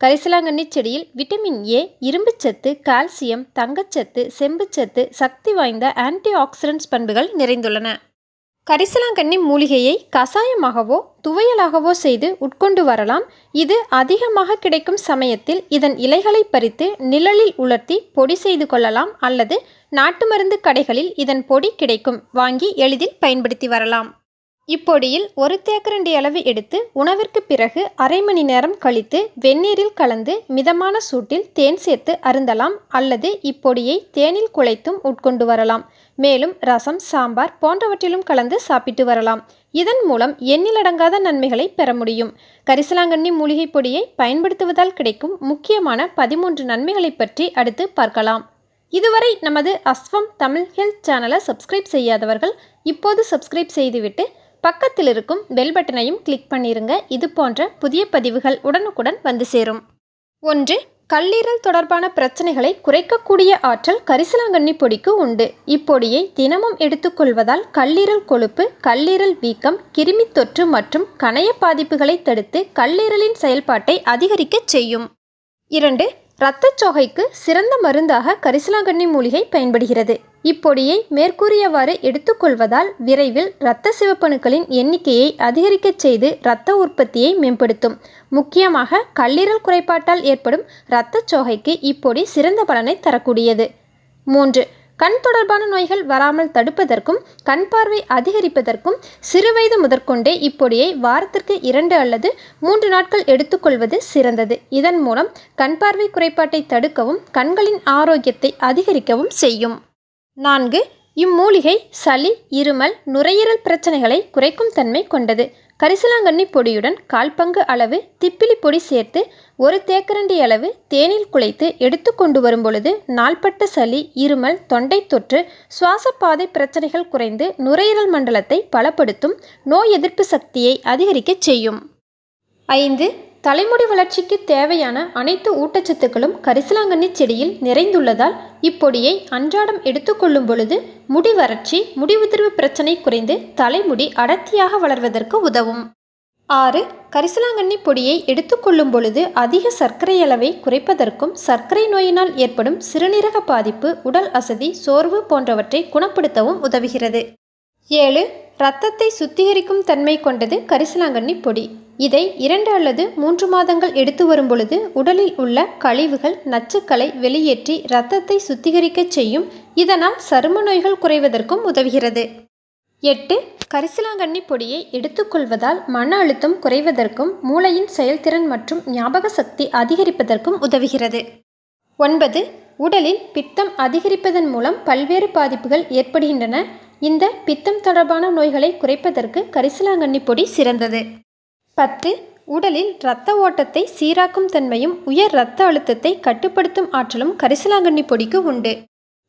கரிசலாங்கண்ணி செடியில் vitamin A, இரும்புச்சத்து, கால்சியம், தங்கச்சத்து, செம்புச்சத்து, சக்தி வாய்ந்த ஆன்டி ஆக்சிடென்ட்ஸ் பண்புகள் நிறைந்துள்ளன. கரிசலாங்கண்ணி மூலிகையை கசாயமாகவோ துவையலாகவோ செய்து உட்கொண்டு வரலாம். இது அதிகமாக கிடைக்கும் சமயத்தில் இதன் இலைகளை பறித்து நிழலில் உலர்த்தி பொடி செய்து கொள்ளலாம் அல்லது நாட்டு மருந்து கடைகளில் இதன் பொடி கிடைக்கும், வாங்கி எளிதில் பயன்படுத்தி வரலாம். இப்பொடியில் 1 தேக்கரண்டி அளவு எடுத்து உணவிற்கு பிறகு அரை மணி நேரம் கழித்து வெந்நீரில் கலந்து மிதமான சூட்டில் தேன் சேர்த்து அருந்தலாம் அல்லது இப்பொடியை தேனில் குழைத்தும் உட்கொண்டு வரலாம். மேலும் ரசம், சாம்பார் போன்றவற்றிலும் கலந்து சாப்பிட்டு வரலாம். இதன் மூலம் எண்ணிலடங்காத நன்மைகளை பெற முடியும். கரிசலாங்கண்ணி மூலிகை பொடியை பயன்படுத்துவதால் கிடைக்கும் முக்கியமான 13 நன்மைகளை பற்றி அடுத்து பார்க்கலாம். இதுவரை நமது அஸ்வம் தமிழ் ஹெல்த் சேனலை சப்ஸ்கிரைப் செய்யாதவர்கள் இப்போது சப்ஸ்கிரைப் செய்துவிட்டு பக்கத்தில் இருக்கும் பெல் பட்டனையும் கிளிக் பண்ணிருங்க. இது போன்ற புதிய பதிவுகள் உடனுக்குடன் வந்து சேரும். 1. கல்லீரல் தொடர்பான பிரச்சனைகளை குறைக்கக்கூடிய ஆற்றல் கரிசலாங்கண்ணி பொடிக்கு உண்டு. இப்பொடியை தினமும் எடுத்துக்கொள்வதால் கல்லீரல் கொழுப்பு, கல்லீரல் வீக்கம், கிருமி தொற்று மற்றும் கணைய பாதிப்புகளை தடுத்து கல்லீரலின் செயல்பாட்டை அதிகரிக்க செய்யும். 2. இரத்தச்சோகைக்கு சிறந்த மருந்தாக கரிசலாங்கண்ணி மூலிகை பயன்படுகிறது. இப்பொடியை மேற்கூறியவாறு எடுத்துக்கொள்வதால் விரைவில் இரத்த சிவப்பணுக்களின் எண்ணிக்கையை அதிகரிக்கச் செய்து இரத்த உற்பத்தியை மேம்படுத்தும். முக்கியமாக கல்லீரல் குறைபாட்டால் ஏற்படும் இரத்தச்சோகைக்கு இப்பொடி சிறந்த பலனை தரக்கூடியது. 3. கண் தொடர்பான நோய்கள் வராமல் தடுப்பதற்கும் கண் பார்வை அதிகரிப்பதற்கும் சிறுவயது முதற்கொண்டே இப்பொடியை வாரத்திற்கு 2 அல்லது 3 நாட்கள் எடுத்துக்கொள்வது சிறந்தது. இதன் மூலம் கண் பார்வை குறைபாட்டை தடுக்கவும் கண்களின் ஆரோக்கியத்தை அதிகரிக்கவும் செய்யும். 4. இம்மூலிகை சளி, இருமல், நுரையீரல் பிரச்சனைகளை குறைக்கும் தன்மை கொண்டது. கரிசலாங்கண்ணி பொடியுடன் 1/4 பங்கு அளவு திப்பிலி பொடி சேர்த்து 1 தேக்கரண்டி அளவு தேனில் குழைத்து எடுத்துக்கொண்டு வரும்பொழுது நாள்பட்ட சளி, இருமல், தொண்டை தொற்று, சுவாசப்பாதை பிரச்சனைகள் குறைந்து நுரையீரல் மண்டலத்தை பலப்படுத்தும், நோய் எதிர்ப்பு சக்தியை அதிகரிக்கச் செய்யும். 5. தலைமுடி வளர்ச்சிக்கு தேவையான அனைத்து ஊட்டச்சத்துக்களும் கரிசலாங்கண்ணி செடியில் நிறைந்துள்ளதால் இப்பொடியை அன்றாடம் எடுத்துக்கொள்ளும் பொழுது முடி வறட்சி, முடி உதிர்வு பிரச்சனை குறைந்து தலைமுடி அடர்த்தியாக வளர்வதற்கு உதவும். 6. கரிசலாங்கண்ணி பொடியை எடுத்துக்கொள்ளும் பொழுது அதிக சர்க்கரை அளவை குறைப்பதற்கும் சர்க்கரை நோயினால் ஏற்படும் சிறுநீரக பாதிப்பு, உடல் அசதி, சோர்வு போன்றவற்றை குணப்படுத்தவும் உதவுகிறது. 7. இரத்தத்தை சுத்திகரிக்கும் தன்மை கொண்டது கரிசலாங்கண்ணி பொடி. இதை 2 அல்லது 3 மாதங்கள் எடுத்து வரும் பொழுது உடலில் உள்ள கழிவுகள், நச்சுக்களை வெளியேற்றி இரத்தத்தை சுத்திகரிக்கச் செய்யும். இதனால் சரும நோய்கள் குறைவதற்கும் உதவுகிறது. 8. கரிசலாங்கண்ணி பொடியை எடுத்துக்கொள்வதால் மன அழுத்தம் குறைவதற்கும் மூளையின் செயல்திறன் மற்றும் ஞாபக சக்தி அதிகரிப்பதற்கும் உதவுகிறது. 9. உடலில் பித்தம் அதிகரிப்பதன் மூலம் பல்வேறு பாதிப்புகள் ஏற்படுகின்றன. இந்த பித்தம் தொடர்பான நோய்களை குறைப்பதற்கு கரிசலாங்கண்ணி பொடி சிறந்தது. 10. உடலில் இரத்த ஓட்டத்தை சீராக்கும் தன்மையும் உயர் இரத்த அழுத்தத்தை கட்டுப்படுத்தும் ஆற்றலும் கரிசலாங்கண்ணி பொடிக்கு உண்டு.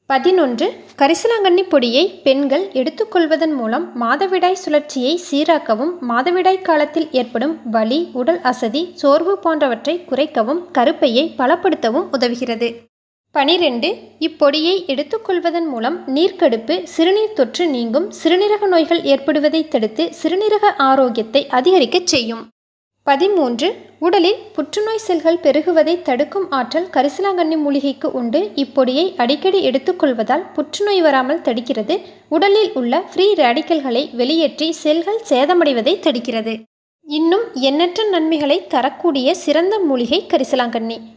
11. கரிசலாங்கண்ணி பொடியை பெண்கள் எடுத்துக்கொள்வதன் மூலம் மாதவிடாய் சுழற்சியை சீராக்கவும், மாதவிடாய் காலத்தில் ஏற்படும் வலி, உடல் அசதி, சோர்வு போன்றவற்றை குறைக்கவும், கருப்பையை பலப்படுத்தவும் உதவுகிறது. 12. இப்பொடியை எடுத்துக்கொள்வதன் மூலம் நீர்க்கடுப்பு, சிறுநீர் தொற்று நீங்கும், சிறுநீரக நோய்கள் ஏற்படுவதை தடுத்து சிறுநீரக ஆரோக்கியத்தை அதிகரிக்கச் செய்யும். 13. உடலில் புற்றுநோய் செல்கள் பெருகுவதை தடுக்கும் ஆற்றல் கரிசலாங்கண்ணி மூலிகைக்கு உண்டு. இப்பொடியை அடிக்கடி எடுத்துக்கொள்வதால் புற்றுநோய் வராமல் தடுக்கிறது. உடலில் உள்ள ஃப்ரீ ரேடிக்கல்களை வெளியேற்றி செல்கள் சேதமடைவதை தடுக்கிறது. இன்னும் எண்ணற்ற நன்மைகளை தரக்கூடிய சிறந்த மூலிகை கரிசலாங்கண்ணி.